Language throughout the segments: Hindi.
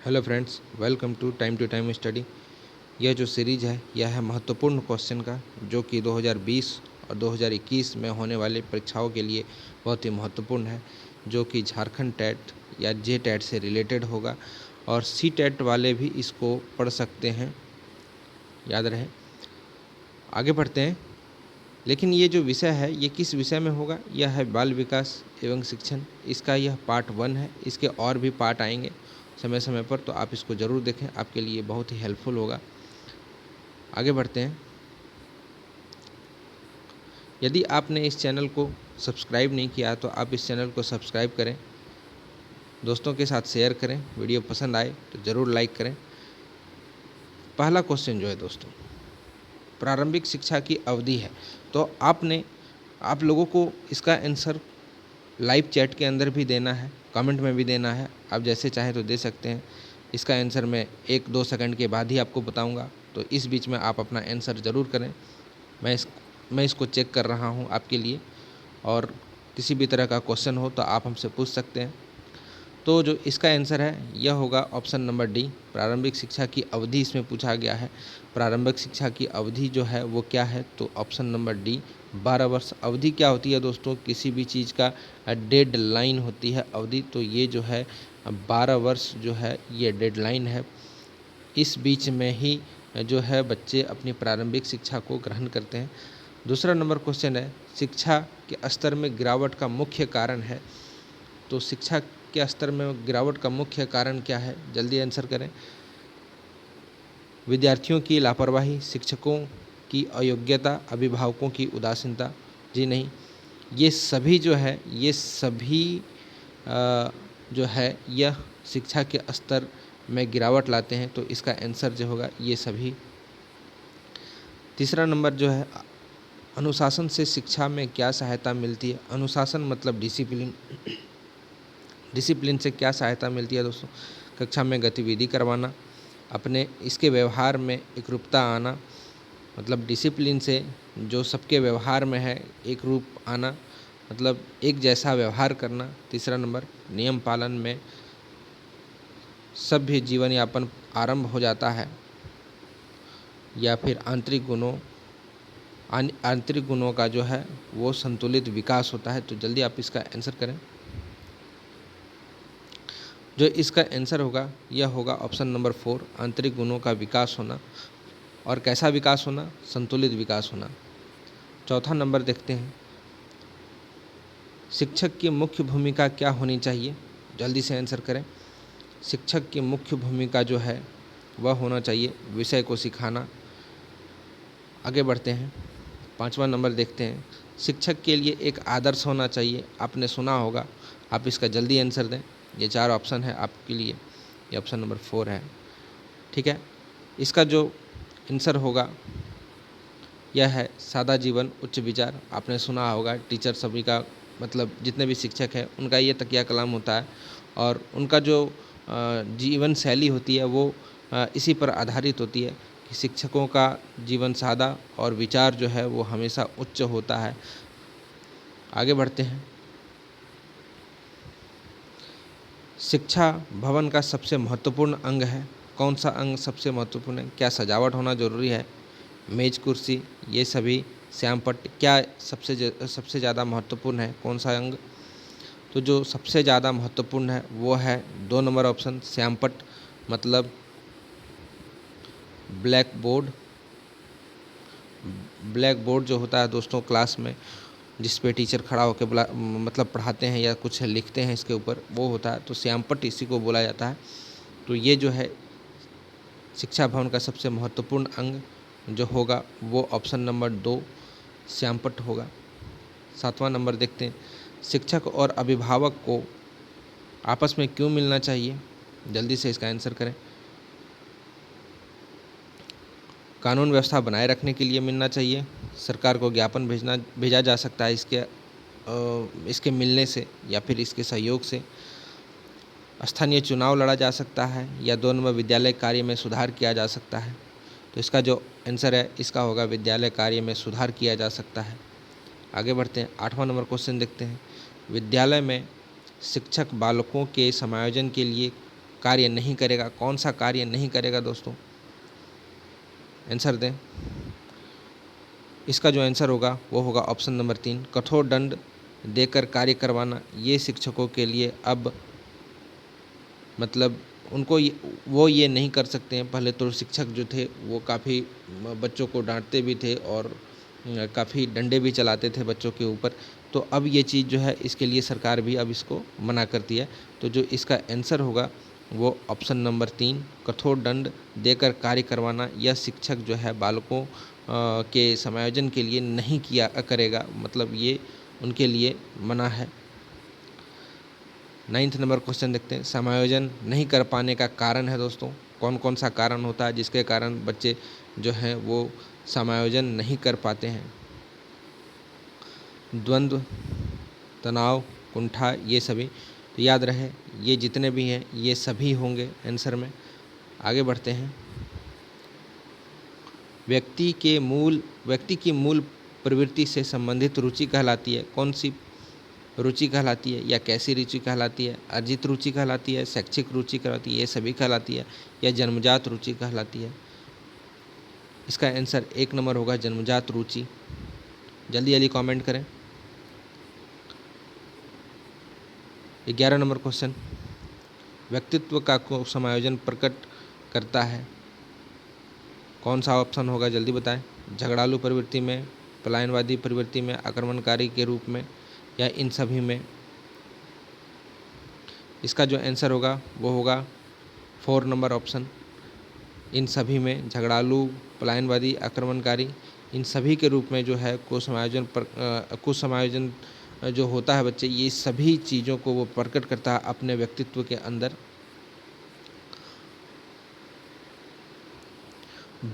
Hello friends, welcome to time study. यह जो सीरीज़ है यह है महत्वपूर्ण क्वेश्चन का, जो कि 2020 और 2021 में होने वाले परीक्षाओं के लिए बहुत ही महत्वपूर्ण है, जो कि झारखंड टेट या जे टेट से रिलेटेड होगा और सी टेट वाले भी इसको पढ़ सकते हैं, याद रहे। आगे बढ़ते हैं। लेकिन ये जो विषय है ये किस विषय में होगा? यह है बाल विकास एवं शिक्षण। इसका यह पार्ट 1 है। इसके और भी पार्ट आएंगे समय समय पर, तो आप इसको ज़रूर देखें, आपके लिए बहुत ही हेल्पफुल होगा। आगे बढ़ते हैं। यदि आपने इस चैनल को सब्सक्राइब नहीं किया तो आप इस चैनल को सब्सक्राइब करें, दोस्तों के साथ शेयर करें, वीडियो पसंद आए तो ज़रूर लाइक करें। पहला क्वेश्चन जो है दोस्तों, प्रारंभिक शिक्षा की अवधि है। तो आप लोगों को इसका आंसर लाइव चैट के अंदर भी देना है, कमेंट में भी देना है। आप जैसे चाहें तो दे सकते हैं। इसका आंसर मैं 1-2 सेकंड के बाद ही आपको बताऊंगा, तो इस बीच में आप अपना आंसर ज़रूर करें। मैं इसको चेक कर रहा हूं आपके लिए, और किसी भी तरह का क्वेश्चन हो तो आप हमसे पूछ सकते हैं। तो जो इसका आंसर है यह होगा ऑप्शन नंबर डी, प्रारंभिक शिक्षा की अवधि इसमें पूछा गया है। प्रारंभिक शिक्षा की अवधि जो है वो क्या है? तो ऑप्शन नंबर डी, 12 वर्ष। अवधि क्या होती है दोस्तों? किसी भी चीज़ का डेड लाइन होती है अवधि। तो ये जो है 12 वर्ष जो है ये डेड लाइन है। इस बीच में ही जो है बच्चे अपनी प्रारंभिक शिक्षा को ग्रहण करते हैं। दूसरा नंबर क्वेश्चन है, शिक्षा के स्तर में गिरावट का मुख्य कारण है। तो शिक्षा के स्तर में गिरावट का मुख्य कारण क्या है? जल्दी आंसर करें। विद्यार्थियों की लापरवाही, शिक्षकों की अयोग्यता, अभिभावकों की उदासीनता? जी नहीं, ये सभी जो है ये सभी जो है यह शिक्षा के स्तर में गिरावट लाते हैं। तो इसका आंसर जो होगा ये सभी। तीसरा नंबर जो है, अनुशासन से शिक्षा में क्या सहायता मिलती है? अनुशासन मतलब डिसिप्लिन। डिसिप्लिन से क्या सहायता मिलती है दोस्तों? कक्षा में गतिविधि करवाना, अपने इसके व्यवहार में एकरूपता आना, मतलब डिसिप्लिन से जो सबके व्यवहार में है एक रूप आना, मतलब एक जैसा व्यवहार करना। तीसरा नंबर, नियम पालन में सभ्य जीवन यापन आरंभ हो जाता है। या फिर आंतरिक गुणों का जो है वो संतुलित विकास होता है। तो जल्दी आप इसका आंसर करें। जो इसका आंसर होगा यह होगा ऑप्शन नंबर 4, आंतरिक गुणों का विकास होना। और कैसा विकास होना? संतुलित विकास होना। चौथा नंबर देखते हैं, शिक्षक की मुख्य भूमिका क्या होनी चाहिए? जल्दी से आंसर करें। शिक्षक की मुख्य भूमिका जो है वह होना चाहिए विषय को सिखाना। आगे बढ़ते हैं। पांचवा नंबर देखते हैं, शिक्षक के लिए एक आदर्श होना चाहिए। आपने सुना होगा, आप इसका जल्दी आंसर दें। ये 4 ऑप्शन है आपके लिए, ये ऑप्शन नंबर 4 है। ठीक है, इसका जो आंसर होगा यह है सादा जीवन उच्च विचार। आपने सुना होगा, टीचर सभी का मतलब जितने भी शिक्षक हैं उनका ये तकिया कलाम होता है, और उनका जो जीवन शैली होती है वो इसी पर आधारित होती है कि शिक्षकों का जीवन सादा और विचार जो है वो हमेशा उच्च होता है। आगे बढ़ते हैं। शिक्षा भवन का सबसे महत्वपूर्ण अंग है। कौन सा अंग सबसे महत्वपूर्ण है? क्या सजावट होना जरूरी है? मेज कुर्सी, ये सभी, श्यामपट्ट, क्या सबसे ज़्यादा महत्वपूर्ण है? कौन सा अंग? तो जो सबसे ज़्यादा महत्वपूर्ण है वो है 2 नंबर ऑप्शन, श्यामपट्ट, मतलब ब्लैक बोर्ड। ब्लैक बोर्ड जो होता है दोस्तों क्लास में, जिस पे टीचर खड़ा होकर मतलब पढ़ाते हैं या कुछ लिखते हैं इसके ऊपर, वो होता है। तो श्यामपट्ट इसी को बोला जाता है। तो ये जो है शिक्षा भवन का सबसे महत्वपूर्ण अंग जो होगा वो ऑप्शन नंबर 2 श्यामपट्ट होगा। 7वां नंबर देखते हैं, शिक्षक और अभिभावक को आपस में क्यों मिलना चाहिए? जल्दी से इसका आंसर करें। कानून व्यवस्था बनाए रखने के लिए मिलना चाहिए। सरकार को ज्ञापन भेजा जा सकता है इसके मिलने से या फिर इसके सहयोग से। स्थानीय चुनाव लड़ा जा सकता है, या 2 नंबर विद्यालय कार्य में सुधार किया जा सकता है। तो इसका जो आंसर है इसका होगा विद्यालय कार्य में सुधार किया जा सकता है। आगे बढ़ते हैं। 8वां नंबर क्वेश्चन देखते हैं, विद्यालय में शिक्षक बालकों के समायोजन के लिए कार्य नहीं करेगा। कौन सा कार्य नहीं करेगा दोस्तों, आंसर दें। इसका जो आंसर होगा वो होगा ऑप्शन नंबर 3, कठोर दंड देकर कार्य करवाना। ये शिक्षकों के लिए अब मतलब उनको वो ये नहीं कर सकते हैं। पहले तो शिक्षक जो थे वो काफ़ी बच्चों को डांटते भी थे और काफ़ी डंडे भी चलाते थे बच्चों के ऊपर। तो अब ये चीज़ जो है इसके लिए सरकार भी अब इसको मना करती है। तो जो इसका आंसर होगा वो ऑप्शन नंबर 3, कठोर दंड देकर कार्य करवाना। यह शिक्षक जो है बालकों के समायोजन के लिए नहीं किया करेगा, मतलब ये उनके लिए मना है। 9th नंबर क्वेश्चन देखते हैं। समायोजन नहीं कर पाने का कारण है दोस्तों, कौन कौन सा कारण होता है जिसके कारण बच्चे जो हैं वो समायोजन नहीं कर पाते हैं। द्वंद्व, तनाव, कुंठा, ये सभी। तो याद रहे ये जितने भी हैं ये सभी होंगे आंसर में। आगे बढ़ते हैं। व्यक्ति की मूल प्रवृत्ति से संबंधित रुचि कहलाती है। कौन सी रुचि कहलाती है, या कैसी रुचि कहलाती है? अर्जित रुचि कहलाती है, शैक्षिक रुचि कहलाती है, ये सभी कहलाती है, या जन्मजात रुचि कहलाती है? इसका आंसर 1 नंबर होगा, जन्मजात रुचि। जल्दी जल्दी कमेंट करें। 11 नंबर क्वेश्चन। व्यक्तित्व का समायोजन प्रकट करता है। कौन सा ऑप्शन होगा, जल्दी बताएं। झगड़ालू प्रवृत्ति में, पलायनवादी प्रवृत्ति में, आक्रमणकारी के रूप में, या इन सभी में? इसका जो आंसर होगा वो होगा 4 नंबर ऑप्शन, इन सभी में। झगड़ालू, पलायनवादी, आक्रमणकारी, इन सभी के रूप में जो है कुछ समायोजन जो होता है बच्चे, ये सभी चीज़ों को वो प्रकट करता है अपने व्यक्तित्व के अंदर।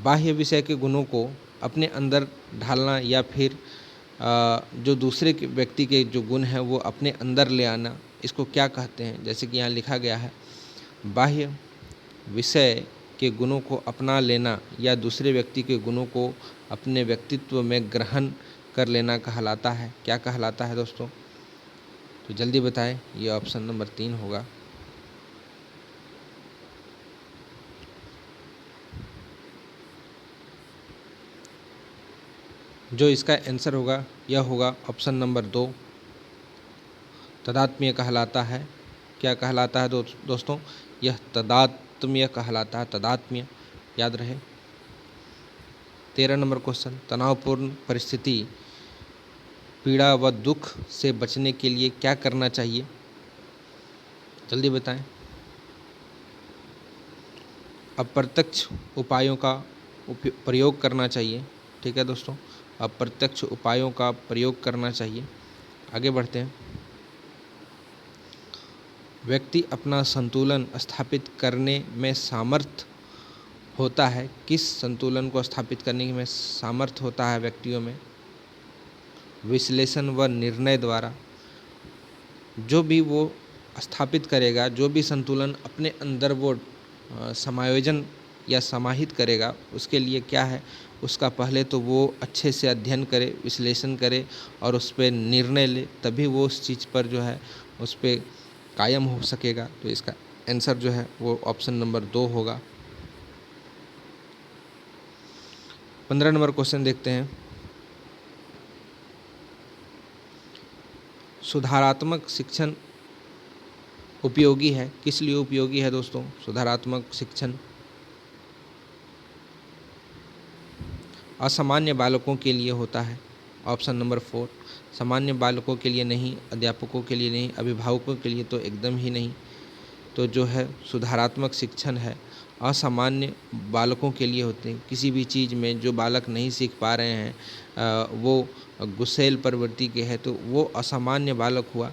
बाह्य विषय के गुणों को अपने अंदर ढालना, या फिर जो दूसरे के व्यक्ति के जो गुण हैं वो अपने अंदर ले आना, इसको क्या कहते हैं? जैसे कि यहाँ लिखा गया है, बाह्य विषय के गुणों को अपना लेना या दूसरे व्यक्ति के गुणों को अपने व्यक्तित्व में ग्रहण कर लेना कहलाता है। क्या कहलाता है दोस्तों? तो जल्दी बताएं। ये ऑप्शन नंबर 3 होगा। जो इसका आंसर होगा यह होगा ऑप्शन नंबर 2, तदात्म्य कहलाता है। क्या कहलाता है दोस्तों? यह तदात्म्य कहलाता है, तदात्म्य, याद रहे। 13 नंबर क्वेश्चन। तनावपूर्ण परिस्थिति, पीड़ा व दुख से बचने के लिए क्या करना चाहिए? जल्दी बताएं। अप्रत्यक्ष उपायों का प्रयोग करना चाहिए। ठीक है दोस्तों, अप्रत्यक्ष उपायों का प्रयोग करना चाहिए। आगे बढ़ते हैं। व्यक्ति अपना संतुलन स्थापित करने में सामर्थ होता है। किस संतुलन को स्थापित करने में सामर्थ होता है व्यक्तियों में? विश्लेषण व निर्णय द्वारा। जो भी वो स्थापित करेगा, जो भी संतुलन अपने अंदर वो समायोजन या समाहित करेगा, उसके लिए क्या है, उसका पहले तो वो अच्छे से अध्ययन करे, विश्लेषण करे और उस पर निर्णय ले, तभी वो उस चीज़ पर जो है उस पर कायम हो सकेगा। तो इसका आंसर जो है वो ऑप्शन नंबर 2 होगा। 15 नंबर क्वेश्चन देखते हैं। सुधारात्मक शिक्षण उपयोगी है। किस लिए उपयोगी है दोस्तों सुधारात्मक शिक्षण? असामान्य बालकों के लिए होता है, ऑप्शन नंबर 4। सामान्य बालकों के लिए नहीं, अध्यापकों के लिए नहीं, अभिभावकों के लिए तो एकदम ही नहीं। तो जो है सुधारात्मक शिक्षण है असामान्य बालकों के लिए होते हैं। किसी भी चीज़ में जो बालक नहीं सीख पा रहे हैं, वो गुस्सैल प्रवृत्ति के है, तो वो असामान्य बालक हुआ,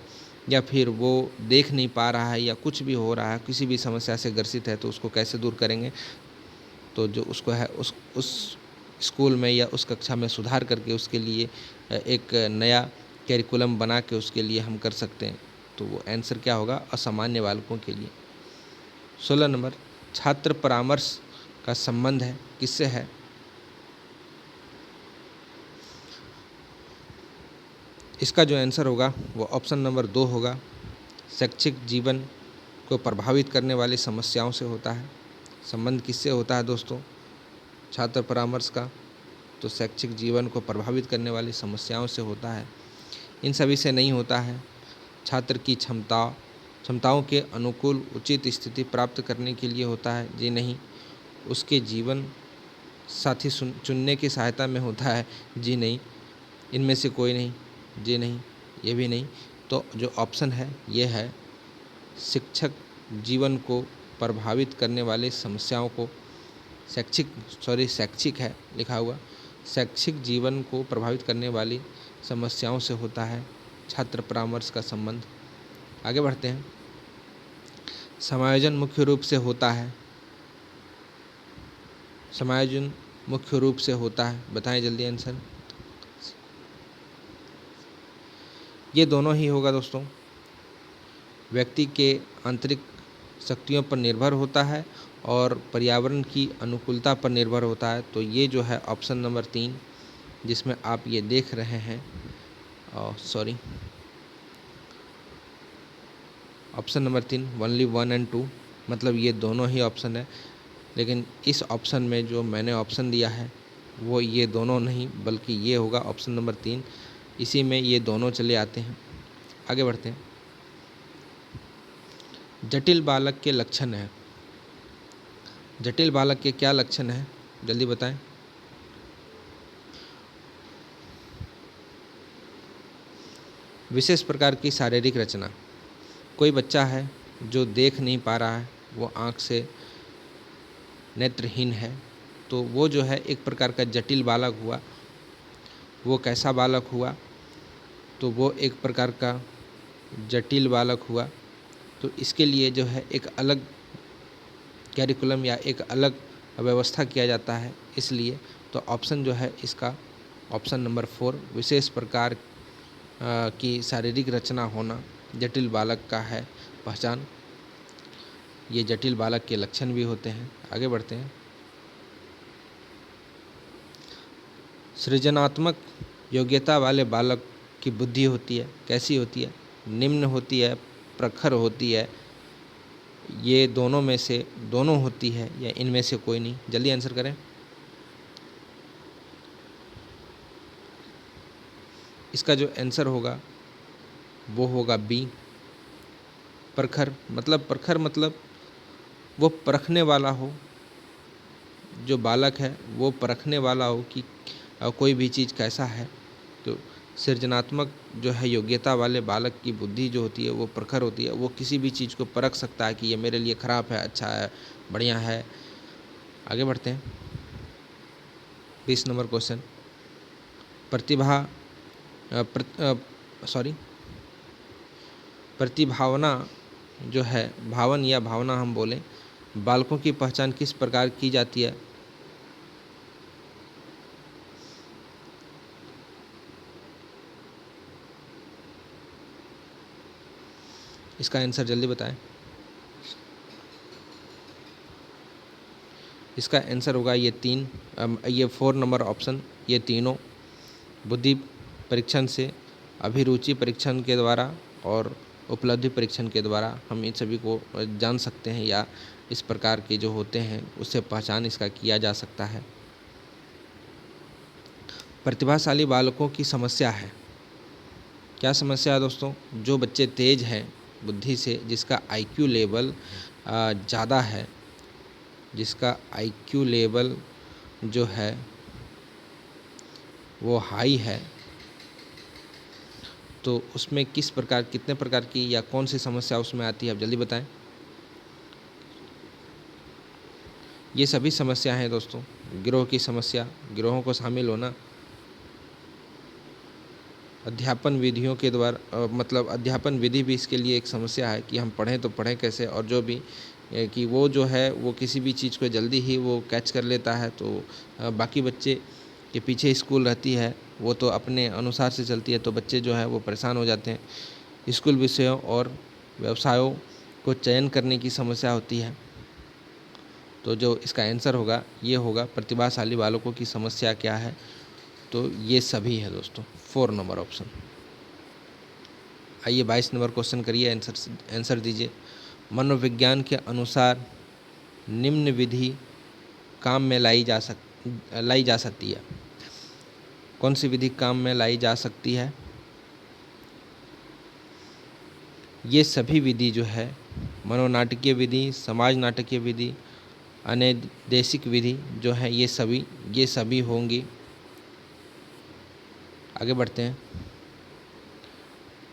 या फिर वो देख नहीं पा रहा है या कुछ भी हो रहा है, किसी भी समस्या से ग्रसित है, तो उसको कैसे दूर करेंगे? तो जो उसको है उस स्कूल में या उस कक्षा में सुधार करके उसके लिए एक नया कैरिकुलम बना के उसके लिए हम कर सकते हैं। तो वो आंसर क्या होगा? असामान्य बालकों के लिए। 16 नंबर, छात्र परामर्श का संबंध है किससे है? इसका जो आंसर होगा वो ऑप्शन नंबर 2 होगा, शैक्षिक जीवन को प्रभावित करने वाली समस्याओं से होता है। संबंध किससे होता है दोस्तों? छात्र परामर्श का तो शैक्षिक जीवन को प्रभावित करने वाली समस्याओं से होता है। इन सभी से नहीं होता है। छात्र की क्षमताओं के अनुकूल उचित स्थिति प्राप्त करने के लिए होता है। जी नहीं। उसके जीवन साथी चुनने की सहायता में होता है। जी नहीं। इनमें से कोई नहीं। जी नहीं, ये भी नहीं। तो जो ऑप्शन है ये है शैक्षिक प्रभावित करने वाली समस्याओं को शैक्षिक है लिखा हुआ। शैक्षिक जीवन को प्रभावित करने वाली समस्याओं से होता है छात्र परामर्श का संबंध। आगे बढ़ते हैं। समायोजन मुख्य रूप से होता है। समायोजन मुख्य रूप से होता है, बताएं जल्दी आंसर। ये दोनों ही होगा दोस्तों। व्यक्ति के आंतरिक शक्तियों पर निर्भर होता है और पर्यावरण की अनुकूलता पर निर्भर होता है। तो ये जो है ऑप्शन नंबर 3 जिसमें आप ये देख रहे हैं, ऑप्शन नंबर 3 ओनली 1 एंड 2, मतलब ये दोनों ही ऑप्शन है। लेकिन इस ऑप्शन में जो मैंने ऑप्शन दिया है वो ये दोनों नहीं बल्कि ये होगा ऑप्शन नंबर 3। इसी में ये दोनों चले आते हैं। आगे बढ़ते हैं। जटिल बालक के लक्षण है। जटिल बालक के क्या लक्षण है जल्दी बताएं। विशेष प्रकार की शारीरिक रचना। कोई बच्चा है जो देख नहीं पा रहा है, वो आँख से नेत्रहीन है, तो वो जो है एक प्रकार का जटिल बालक हुआ। वो कैसा बालक हुआ? तो वो एक प्रकार का जटिल बालक हुआ। तो इसके लिए जो है एक अलग कैरिकुलम या एक अलग व्यवस्था किया जाता है। इसलिए तो ऑप्शन जो है इसका ऑप्शन नंबर 4 विशेष प्रकार की शारीरिक रचना होना जटिल बालक का है पहचान। ये जटिल बालक के लक्षण भी होते हैं। आगे बढ़ते हैं। सृजनात्मक योग्यता वाले बालक की बुद्धि होती है, कैसी होती है? निम्न होती है, प्रखर होती है, ये दोनों में से दोनों होती है या इनमें से कोई नहीं? जल्दी आंसर करें। इसका जो आंसर होगा वो होगा बी प्रखर। मतलब वो परखने वाला हो, जो बालक है वो परखने वाला हो कि कोई भी चीज़ कैसा है। तो सृजनात्मक जो है योग्यता वाले बालक की बुद्धि जो होती है वो प्रखर होती है। वो किसी भी चीज़ को परख सकता है कि ये मेरे लिए ख़राब है, अच्छा है, बढ़िया है। आगे बढ़ते हैं। 20 नंबर क्वेश्चन। प्रतिभावना जो है, भावन या भावना हम बोलें, बालकों की पहचान किस प्रकार की जाती है? इसका आंसर जल्दी बताएं। इसका आंसर होगा ये 4 नंबर ऑप्शन। ये तीनों बुद्धि परीक्षण से, अभिरुचि परीक्षण के द्वारा और उपलब्धि परीक्षण के द्वारा हम इन सभी को जान सकते हैं या इस प्रकार के जो होते हैं उससे पहचान इसका किया जा सकता है। प्रतिभाशाली बालकों की समस्या है। क्या समस्या है दोस्तों? जो बच्चे तेज हैं बुद्धि से, जिसका IQ लेवल ज़्यादा है, जिसका IQ लेवल जो है वो हाई है, तो उसमें कितने प्रकार की या कौन सी समस्या उसमें आती है? आप जल्दी बताएं। ये सभी समस्या हैं दोस्तों। गिरोह की समस्या, गिरोहों को शामिल होना, अध्यापन विधियों के द्वारा अध्यापन विधि भी इसके लिए एक समस्या है कि हम पढ़ें तो पढ़ें कैसे, और जो भी कि वो जो है वो किसी भी चीज़ को जल्दी ही वो कैच कर लेता है। तो बाकी बच्चे के पीछे स्कूल रहती है, वो तो अपने अनुसार से चलती है, तो बच्चे जो है वो परेशान हो जाते हैं। स्कूल विषयों और व्यवसायों को चयन करने की समस्या होती है। तो जो इसका आंसर होगा ये होगा प्रतिभाशाली बालकों की समस्या क्या है? तो ये सभी है दोस्तों, 4 नंबर ऑप्शन। आइए 22 नंबर क्वेश्चन करिए, आंसर दीजिए। मनोविज्ञान के अनुसार निम्न विधि काम में लाई जा सकती है। कौन सी विधि काम में लाई जा सकती है? ये सभी विधि जो है, मनोनाटकीय विधि, समाज नाटकीय विधि, अनैदेशिक विधि जो है, ये सभी होंगी। आगे बढ़ते हैं।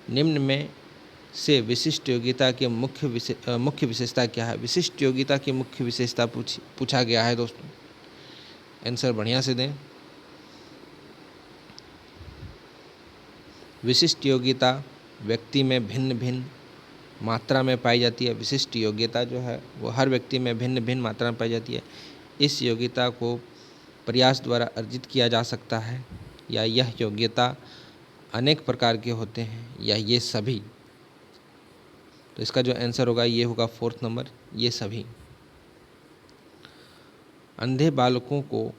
निम्न में से विशिष्ट योग्यता के मुख्य विशेषता क्या है? विशिष्ट योग्यता की मुख्य विशेषता पूछा गया है दोस्तों। आंसर बढ़िया से दें। विशिष्ट योग्यता व्यक्ति में भिन्न भिन्न मात्रा में पाई जाती है। विशिष्ट योग्यता जो है वो हर व्यक्ति में भिन्न भिन्न मात्रा में पाई जाती है। इस योग्यता को प्रयास द्वारा अर्जित किया जा सकता है, या यह योग्यता अनेक प्रकार के होते हैं, या ये सभी। तो इसका जो आंसर होगा ये होगा 4th नंबर, ये सभी। अंधे बालकों को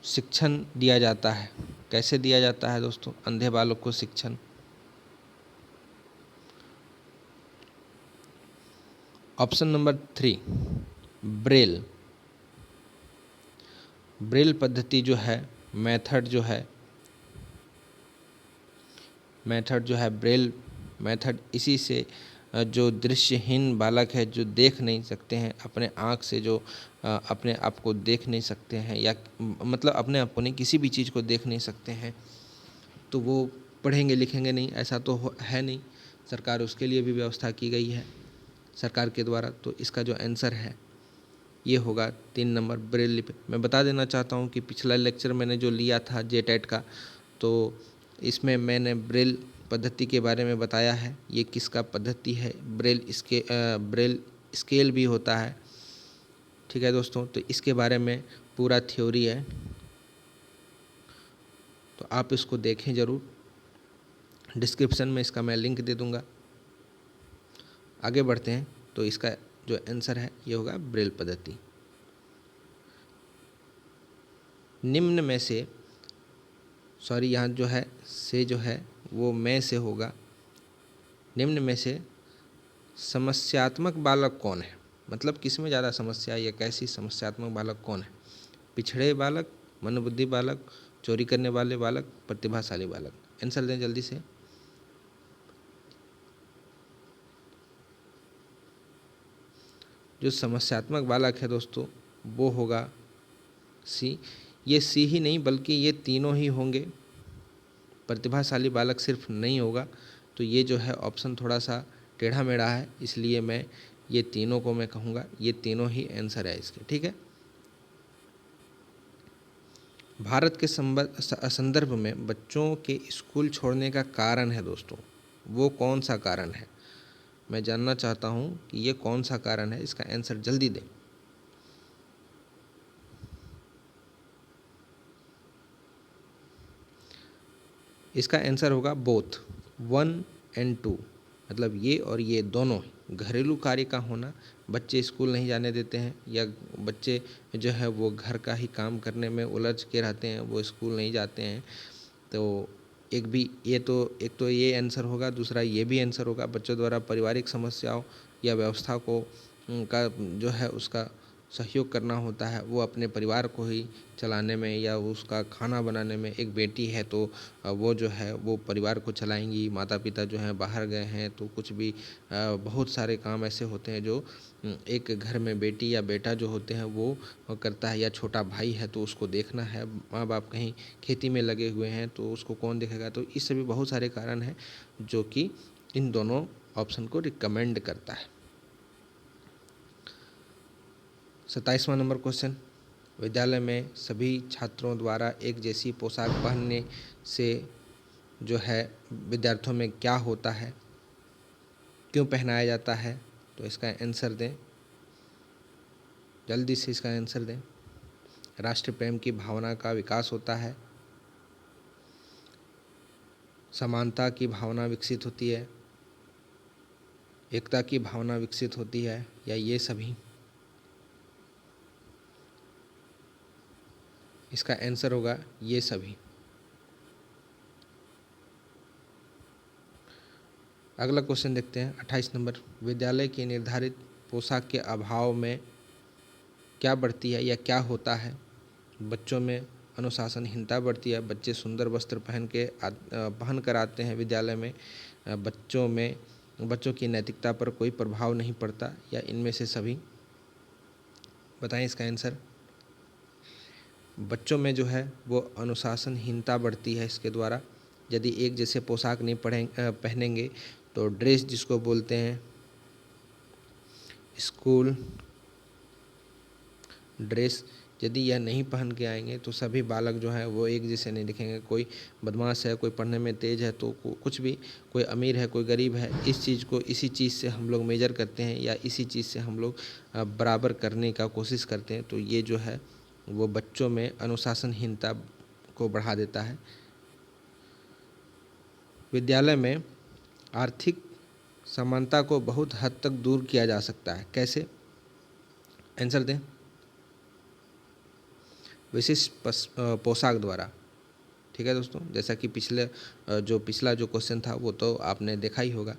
शिक्षण दिया जाता है। कैसे दिया जाता है दोस्तों अंधे बालक को शिक्षण? Option number 3, Braille. ब्रेल पद्धति जो है, मेथड जो है ब्रेल मेथड, इसी से जो दृश्यहीन बालक है, जो देख नहीं सकते हैं अपने आँख से, जो अपने आप को देख नहीं सकते हैं, या मतलब अपने आप को नहीं, किसी भी चीज़ को देख नहीं सकते हैं, तो वो पढ़ेंगे लिखेंगे नहीं, ऐसा तो है नहीं। सरकार उसके लिए भी व्यवस्था की गई है सरकार के द्वारा। तो इसका जो आंसर है ये होगा 3 नंबर, ब्रेल लिपि। मैं बता देना चाहता हूँ कि पिछला लेक्चर मैंने जो लिया था जेटेट का, तो इसमें मैंने ब्रेल पद्धति के बारे में बताया है। ये किसका पद्धति है? ब्रेल स्केल भी होता है, ठीक है दोस्तों। तो इसके बारे में पूरा थ्योरी है, तो आप इसको देखें ज़रूर। डिस्क्रिप्शन में इसका मैं लिंक दे दूँगा। आगे बढ़ते हैं। तो इसका जो आंसर है ये होगा ब्रेल पद्धति। निम्न में से, सॉरी यहाँ जो है से जो है वो में से होगा। निम्न में से समस्यात्मक बालक कौन है? मतलब किस में ज़्यादा समस्या या कैसी समस्यात्मक बालक कौन है? पिछड़े बालक, मंदबुद्धि बालक, चोरी करने वाले बालक, प्रतिभाशाली बालक। आंसर दें जल्दी से। जो समस्यात्मक बालक है दोस्तों वो होगा सी। ये सी ही नहीं बल्कि ये तीनों ही होंगे। प्रतिभाशाली बालक सिर्फ नहीं होगा। तो ये जो है ऑप्शन थोड़ा सा टेढ़ा मेढ़ा है, इसलिए मैं ये तीनों को मैं कहूँगा ये तीनों ही आंसर है इसके, ठीक है। भारत के संदर्भ में बच्चों के स्कूल छोड़ने का कारण है दोस्तों, वो कौन सा कारण है? मैं जानना चाहता हूँ कि ये कौन सा कारण है। इसका आंसर जल्दी दें। इसका आंसर होगा बोथ, 1 and 2। मतलब ये और ये दोनों घरेलू कार्य का होना, बच्चे स्कूल नहीं जाने देते हैं, या बच्चे जो है वो घर का ही काम करने में उलझ के रहते हैं, वो स्कूल नहीं जाते हैं। तो एक तो ये आंसर होगा, दूसरा ये भी आंसर होगा। बच्चों द्वारा पारिवारिक समस्याओं या व्यवस्था को का जो है उसका सहयोग करना होता है, वो अपने परिवार को ही चलाने में या उसका खाना बनाने में। एक बेटी है तो वो जो है वो परिवार को चलाएंगी। माता पिता जो हैं बाहर गए हैं तो कुछ भी बहुत सारे काम ऐसे होते हैं जो एक घर में बेटी या बेटा जो होते हैं वो करता है, या छोटा भाई है तो उसको देखना है। माँ बाप कहीं खेती में लगे हुए हैं तो उसको कौन देखेगा? तो इस सभी बहुत सारे कारण हैं जो कि इन दोनों ऑप्शन को रिकमेंड करता है। 27वां नंबर क्वेश्चन, विद्यालय में सभी छात्रों द्वारा एक जैसी पोशाक पहनने से जो है विद्यार्थियों में क्या होता है, क्यों पहनाया जाता है? तो इसका आंसर दें जल्दी से, इसका आंसर दें। राष्ट्र प्रेम की भावना का विकास होता है, समानता की भावना विकसित होती है, एकता की भावना विकसित होती है, या ये सभी? इसका आंसर होगा ये सभी। अगला क्वेश्चन देखते हैं 28 नंबर। विद्यालय की निर्धारित पोशाक के अभाव में क्या बढ़ती है या क्या होता है? बच्चों में अनुशासनहीनता बढ़ती है, बच्चे सुंदर वस्त्र पहन कर आते हैं विद्यालय में, बच्चों की नैतिकता पर कोई प्रभाव नहीं पड़ता, या इनमें से सभी? बताएं इसका आंसर। बच्चों में जो है वो अनुशासनहीनता बढ़ती है इसके द्वारा। यदि एक जैसे पोशाक नहीं पहनेंगे तो ड्रेस जिसको बोलते हैं स्कूल ड्रेस, यदि यह नहीं पहन के आएंगे तो सभी बालक जो हैं वो एक जैसे नहीं दिखेंगे। कोई बदमाश है, कोई पढ़ने में तेज है, तो कुछ भी, कोई अमीर है, कोई गरीब है, इसी चीज़ से हम लोग मेजर करते हैं या इसी चीज़ से हम लोग बराबर करने का कोशिश करते हैं। तो ये जो है वो बच्चों में अनुशासनहीनता को बढ़ा देता है। विद्यालय में आर्थिक समानता को बहुत हद तक दूर किया जा सकता है। कैसे? आंसर दें। विशिष्ट पोशाक द्वारा। ठीक है दोस्तों, जैसा कि पिछला जो क्वेश्चन था वो तो आपने देखा ही होगा।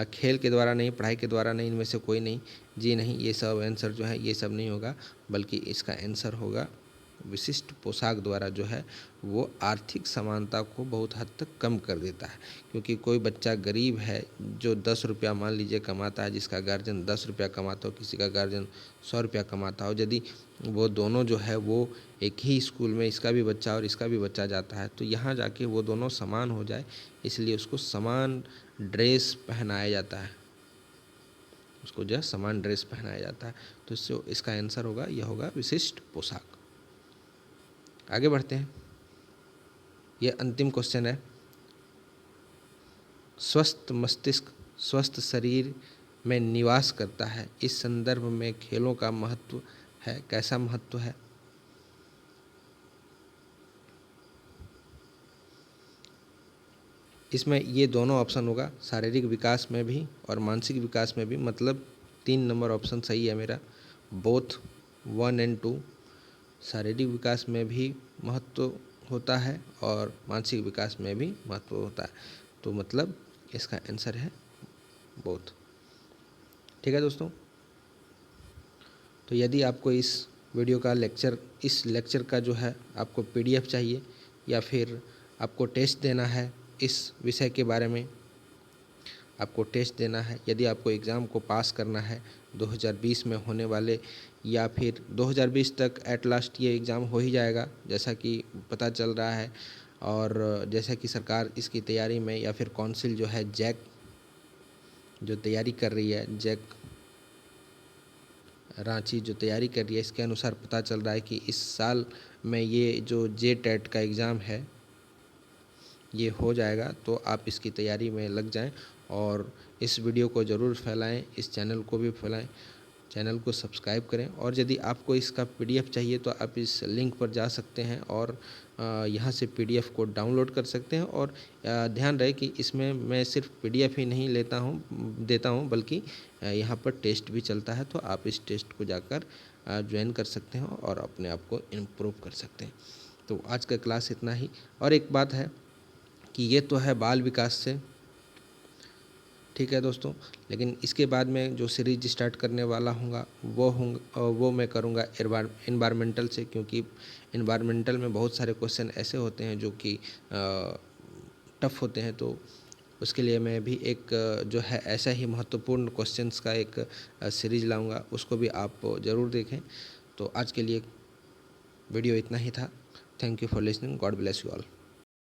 खेल के द्वारा नहीं, पढ़ाई के द्वारा नहीं, इनमें से कोई नहीं, जी नहीं, ये सब आंसर जो है ये सब नहीं होगा, बल्कि इसका आंसर होगा विशिष्ट पोशाक द्वारा जो है वो आर्थिक समानता को बहुत हद तक कम कर देता है। क्योंकि कोई बच्चा गरीब है जो 10 रुपया मान लीजिए कमाता है, जिसका गार्जियन 10 रुपया कमाता हो, किसी का गार्जियन 100 रुपया कमाता हो, यदि वो दोनों जो है वो एक ही स्कूल में इसका भी बच्चा और इसका भी बच्चा जाता है, तो यहाँ जाके वो दोनों समान हो जाए, इसलिए उसको समान ड्रेस पहनाया जाता है, उसको जो है समान ड्रेस पहनाया जाता है। तो इससे इसका आंसर होगा, यह होगा विशिष्ट पोशाक। आगे बढ़ते हैं, यह अंतिम क्वेश्चन है। स्वस्थ मस्तिष्क स्वस्थ शरीर में निवास करता है, इस संदर्भ में खेलों का महत्व है। कैसा महत्व है? इसमें ये दोनों ऑप्शन होगा, शारीरिक विकास में भी और मानसिक विकास में भी, मतलब 3 नंबर ऑप्शन सही है मेरा। बोथ 1 और 2, शारीरिक विकास में भी महत्व होता है और मानसिक विकास में भी महत्व होता है। तो मतलब इसका आंसर है बोथ। ठीक है दोस्तों, तो यदि आपको इस लेक्चर का जो है आपको PDF चाहिए या फिर आपको टेस्ट देना है इस विषय के बारे में, आपको टेस्ट देना है, यदि आपको एग्ज़ाम को पास करना है 2020 में होने वाले, या फिर 2020 तक एट लास्ट ये एग्ज़ाम हो ही जाएगा जैसा कि पता चल रहा है, और जैसा कि सरकार इसकी तैयारी में, या फिर काउंसिल जो है जैक जो तैयारी कर रही है, जैक रांची जो तैयारी कर रही है, इसके अनुसार पता चल रहा है कि इस साल में ये जो JTET का एग्ज़ाम है ये हो जाएगा। तो आप इसकी तैयारी में लग जाएं और इस वीडियो को ज़रूर फैलाएं, इस चैनल को भी फैलाएं, चैनल को सब्सक्राइब करें। और यदि आपको इसका PDF चाहिए तो आप इस लिंक पर जा सकते हैं और यहाँ से PDF को डाउनलोड कर सकते हैं। और ध्यान रहे कि इसमें मैं सिर्फ PDF ही नहीं देता हूँ, बल्कि यहाँ पर टेस्ट भी चलता है, तो आप इस टेस्ट को जाकर ज्वाइन कर सकते हैं और अपने आप को इम्प्रूव कर सकते हैं। तो आज का क्लास इतना ही। और एक बात है कि ये तो है बाल विकास से, ठीक है दोस्तों, लेकिन इसके बाद में जो सीरीज स्टार्ट करने वाला हूँगा वो मैं करूँगा इन्वायरमेंटल से, क्योंकि इन्वायरमेंटल में बहुत सारे क्वेश्चन ऐसे होते हैं जो कि टफ होते हैं। तो उसके लिए मैं भी एक जो है ऐसा ही महत्वपूर्ण क्वेश्चंस का एक सीरीज लाऊंगा, उसको भी आप ज़रूर देखें। तो आज के लिए वीडियो इतना ही था। Thank you for listening. God bless you all.